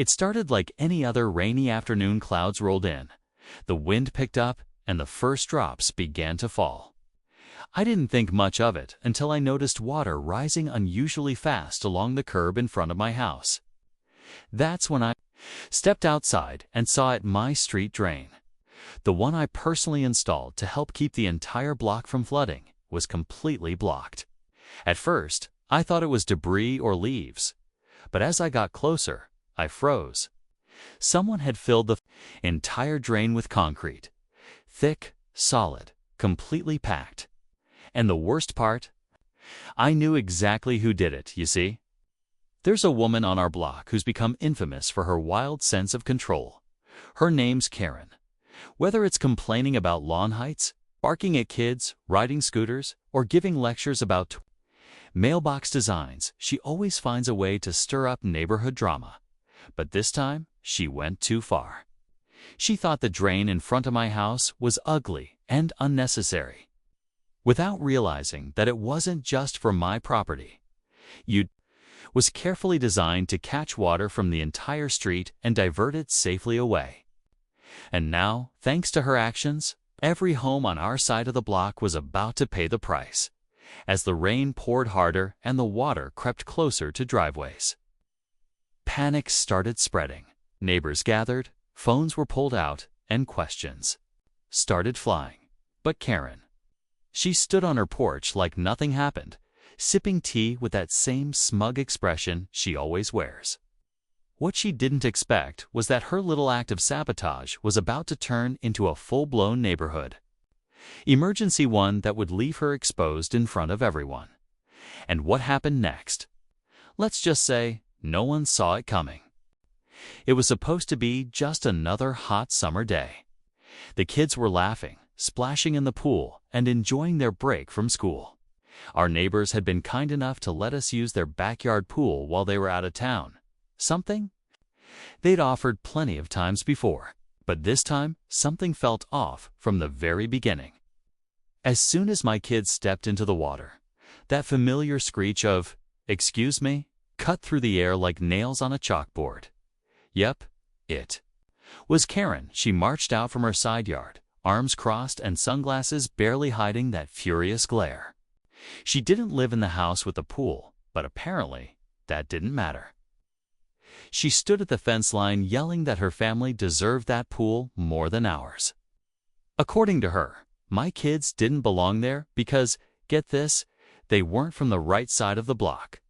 It started like any other rainy afternoon. Clouds rolled in, the wind picked up, and the first drops began to fall. I didn't think much of it until I noticed water rising unusually fast along the curb in front of my house. That's when I stepped outside and saw it: my street drain. The one I personally installed to help keep the entire block from flooding was completely blocked. At first, I thought it was debris or leaves, but as I got closer, I froze. Someone had filled the entire drain with concrete, thick, solid, completely packed. And the worst part? I knew exactly who did it, you see. There's a woman on our block who's become infamous for her wild sense of control. Her name's Karen. Whether it's complaining about lawn heights, barking at kids, riding scooters, or giving lectures about mailbox designs, she always finds a way to stir up neighborhood drama. But this time, she went too far. She thought the drain in front of my house was ugly and unnecessary, without realizing that it wasn't just for my property. It was carefully designed to catch water from the entire street and divert it safely away. And now, thanks to her actions, every home on our side of the block was about to pay the price, as the rain poured harder and the water crept closer to driveways. Panic started spreading. Neighbors gathered, phones were pulled out, and questions started flying. But Karen, she stood on her porch like nothing happened, sipping tea with that same smug expression she always wears. What she didn't expect was that her little act of sabotage was about to turn into a full-blown neighborhood emergency, one that would leave her exposed in front of everyone. And what happened next? Let's just say no one saw it coming. It was supposed to be just another hot summer day. The kids were laughing, splashing in the pool, and enjoying their break from school. Our neighbors had been kind enough to let us use their backyard pool while they were out of town. Something they'd offered plenty of times before, but this time something felt off from the very beginning. As soon as my kids stepped into the water, that familiar screech of "excuse me" cut through the air like nails on a chalkboard. Yep, it was Karen. She marched out from her side yard, arms crossed and sunglasses barely hiding that furious glare. She didn't live in the house with the pool, but apparently that didn't matter. She stood at the fence line yelling that her family deserved that pool more than ours. According to her, my kids didn't belong there because, get this, they weren't from the right side of the block.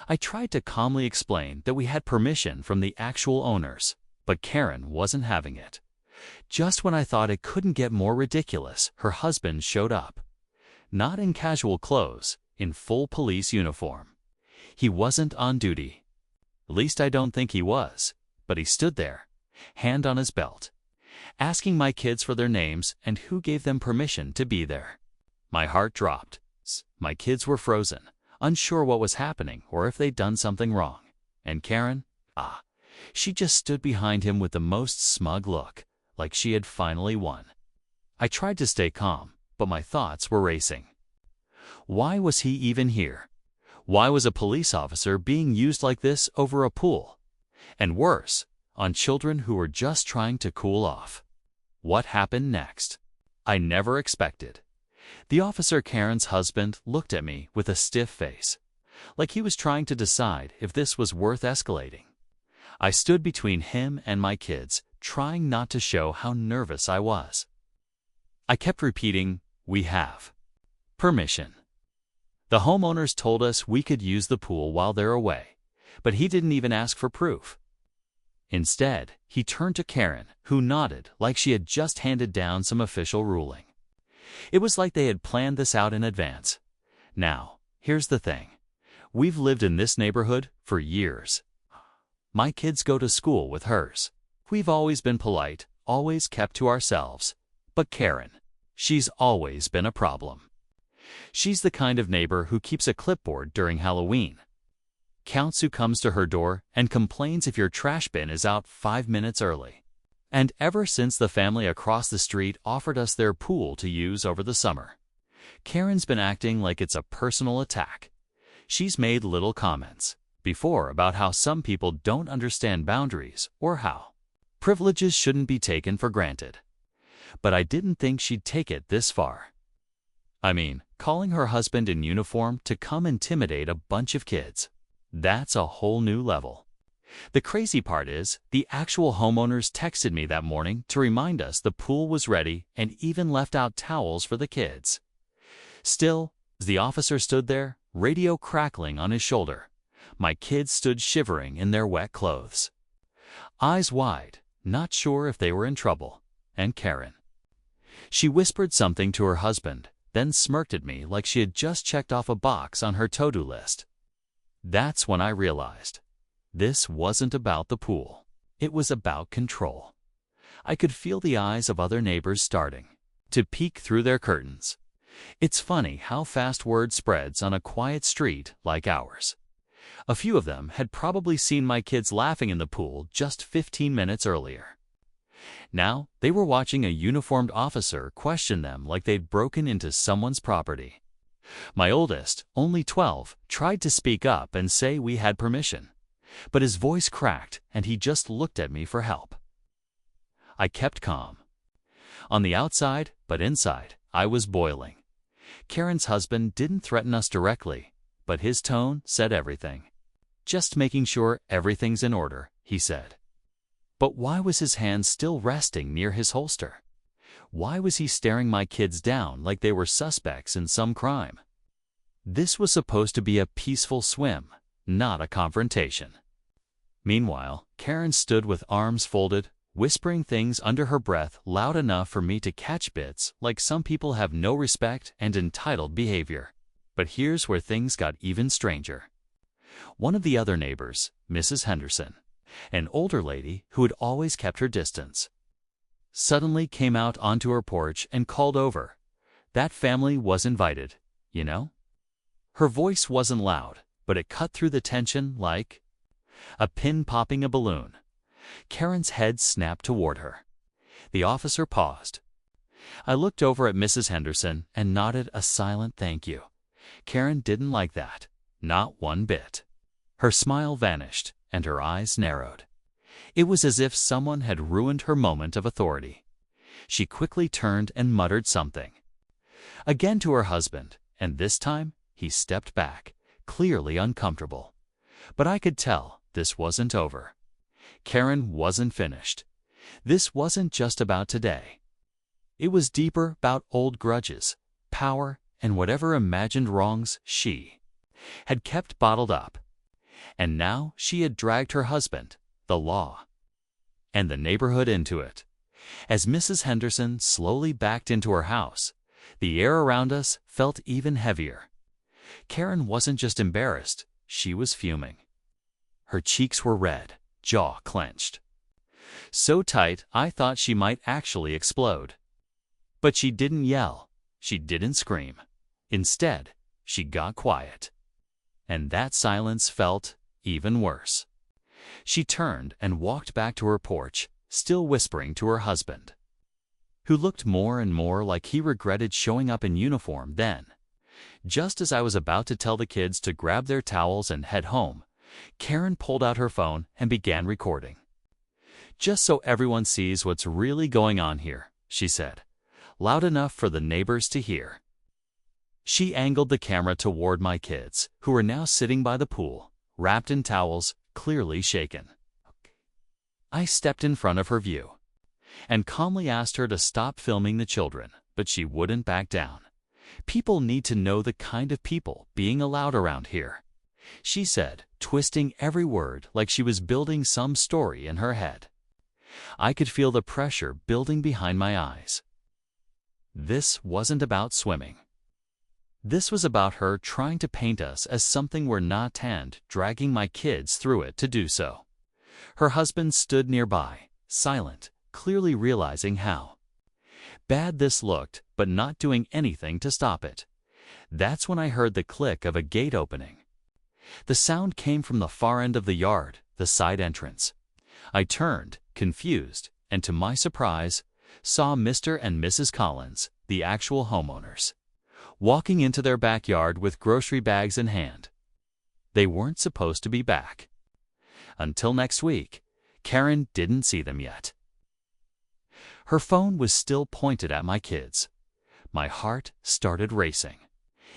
I tried to calmly explain that we had permission from the actual owners, but Karen wasn't having it. Just when I thought it couldn't get more ridiculous, her husband showed up. Not in casual clothes, in full police uniform. He wasn't on duty. At least I don't think he was, but he stood there, hand on his belt, asking my kids for their names and who gave them permission to be there. My heart dropped. My kids were frozen, unsure what was happening or if they'd done something wrong. And Karen, she just stood behind him with the most smug look, like she had finally won. I tried to stay calm, but my thoughts were racing. Why was he even here? Why was a police officer being used like this over a pool? And worse, on children who were just trying to cool off. What happened next? I never expected. The officer, Karen's husband, looked at me with a stiff face, like he was trying to decide if this was worth escalating. I stood between him and my kids, trying not to show how nervous I was. I kept repeating, "We have permission." The homeowners told us we could use the pool while they're away, but he didn't even ask for proof. Instead, he turned to Karen, who nodded like she had just handed down some official ruling. It was like they had planned this out in advance. Now, here's the thing. We've lived in this neighborhood for years. My kids go to school with hers. We've always been polite, always kept to ourselves. But Karen, she's always been a problem. She's the kind of neighbor who keeps a clipboard during Halloween, counts who comes to her door, and complains if your trash bin is out 5 minutes early. And ever since the family across the street offered us their pool to use over the summer, Karen's been acting like it's a personal attack. She's made little comments, before about how some people don't understand boundaries or how privileges shouldn't be taken for granted. But I didn't think she'd take it this far. I mean, calling her husband in uniform to come intimidate a bunch of kids. That's a whole new level. The crazy part is, the actual homeowners texted me that morning to remind us the pool was ready and even left out towels for the kids. Still, as the officer stood there, radio crackling on his shoulder, my kids stood shivering in their wet clothes. Eyes wide, not sure if they were in trouble, and Karen. She whispered something to her husband, then smirked at me like she had just checked off a box on her to-do list. That's when I realized. This wasn't about the pool. It was about control. I could feel the eyes of other neighbors starting to peek through their curtains. It's funny how fast word spreads on a quiet street like ours. A few of them had probably seen my kids laughing in the pool just 15 minutes earlier. Now, they were watching a uniformed officer question them like they'd broken into someone's property. My oldest, only 12, tried to speak up and say we had permission. But his voice cracked and he just looked at me for help. I kept calm. On the outside, but inside, I was boiling. Karen's husband didn't threaten us directly, but his tone said everything. Just making sure everything's in order, he said. But why was his hand still resting near his holster? Why was he staring my kids down like they were suspects in some crime? This was supposed to be a peaceful swim, not a confrontation. Meanwhile, Karen stood with arms folded, whispering things under her breath loud enough for me to catch bits like some people have no respect and entitled behavior. But here's where things got even stranger. One of the other neighbors, Mrs. Henderson, an older lady who had always kept her distance, suddenly came out onto her porch and called over. That family was invited, you know? Her voice wasn't loud, but it cut through the tension like a pin popping a balloon. Karen's head snapped toward her. The officer paused. I looked over at Mrs. Henderson and nodded a silent thank you. Karen didn't like that, not one bit. Her smile vanished and her eyes narrowed. It was as if someone had ruined her moment of authority. She quickly turned and muttered something. Again to her husband, and this time he stepped back, clearly uncomfortable. But I could tell this wasn't over. Karen wasn't finished. This wasn't just about today. It was deeper, about old grudges, power, and whatever imagined wrongs she had kept bottled up. And now she had dragged her husband, the law, and the neighborhood into it. As Mrs. Henderson slowly backed into her house, the air around us felt even heavier. Karen wasn't just embarrassed, she was fuming. Her cheeks were red, jaw clenched. So tight I thought she might actually explode. But she didn't yell, she didn't scream. Instead, she got quiet. And that silence felt even worse. She turned and walked back to her porch, still whispering to her husband, who looked more and more like he regretted showing up in uniform then. Just as I was about to tell the kids to grab their towels and head home, Karen pulled out her phone and began recording. "Just so everyone sees what's really going on here," she said, loud enough for the neighbors to hear. She angled the camera toward my kids, who were now sitting by the pool, wrapped in towels, clearly shaken. I stepped in front of her view and calmly asked her to stop filming the children, but she wouldn't back down. "People need to know the kind of people being allowed around here," she said, twisting every word like she was building some story in her head. I could feel the pressure building behind my eyes. This wasn't about swimming. This was about her trying to paint us as something we're not and dragging my kids through it to do so. Her husband stood nearby, silent, clearly realizing how bad this looked, but not doing anything to stop it. That's when I heard the click of a gate opening. The sound came from the far end of the yard, the side entrance. I turned, confused, and to my surprise, saw Mr. and Mrs. Collins, the actual homeowners, walking into their backyard with grocery bags in hand. They weren't supposed to be back. Until next week, Karen didn't see them yet. Her phone was still pointed at my kids. My heart started racing.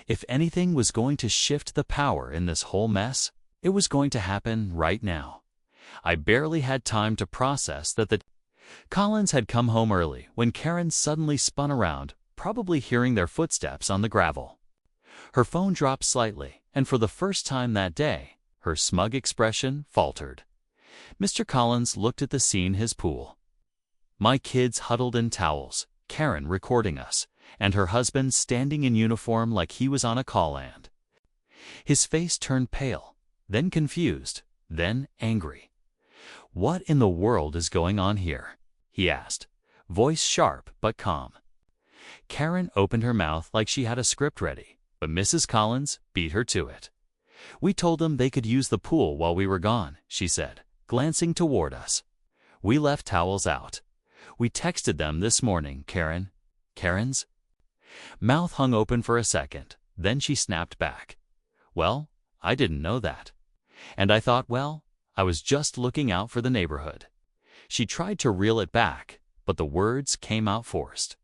If anything was going to shift the power in this whole mess, it was going to happen right now. I barely had time to process that the Collins had come home early when Karen suddenly spun around, probably hearing their footsteps on the gravel. Her phone dropped slightly, and for the first time that day, her smug expression faltered. Mr. Collins looked at the scene, his pool. My kids huddled in towels, Karen recording us, and her husband standing in uniform like he was on a call-land. His face turned pale, then confused, then angry. "What in the world is going on here?" he asked, voice sharp but calm. Karen opened her mouth like she had a script ready, but Mrs. Collins beat her to it. "We told them they could use the pool while we were gone," she said, glancing toward us. "We left towels out. We texted them this morning, Karen." "Karen's?" Mouth hung open for a second, then she snapped back. "Well, I didn't know that. And I thought, well, I was just looking out for the neighborhood." She tried to reel it back, but the words came out forced.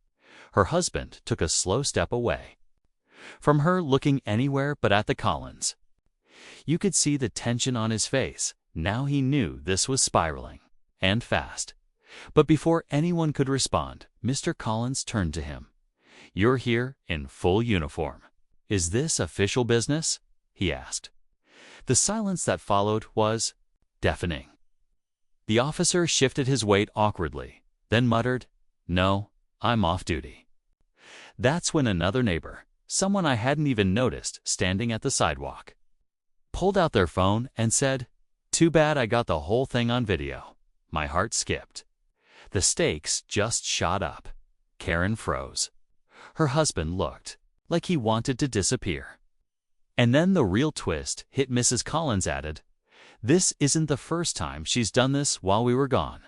Her husband took a slow step away from her, looking anywhere but at the Collins. You could see the tension on his face. Now he knew this was spiraling, and fast. But before anyone could respond, Mr. Collins turned to him. "You're here in full uniform. Is this official business?" he asked. The silence that followed was deafening. The officer shifted his weight awkwardly, then muttered, "No, I'm off duty." That's when another neighbor, someone I hadn't even noticed standing at the sidewalk, pulled out their phone and said, "Too bad I got the whole thing on video." My heart skipped. The stakes just shot up. Karen froze. Her husband looked like he wanted to disappear. And then the real twist hit. Mrs. Collins added, "This isn't the first time she's done this while we were gone."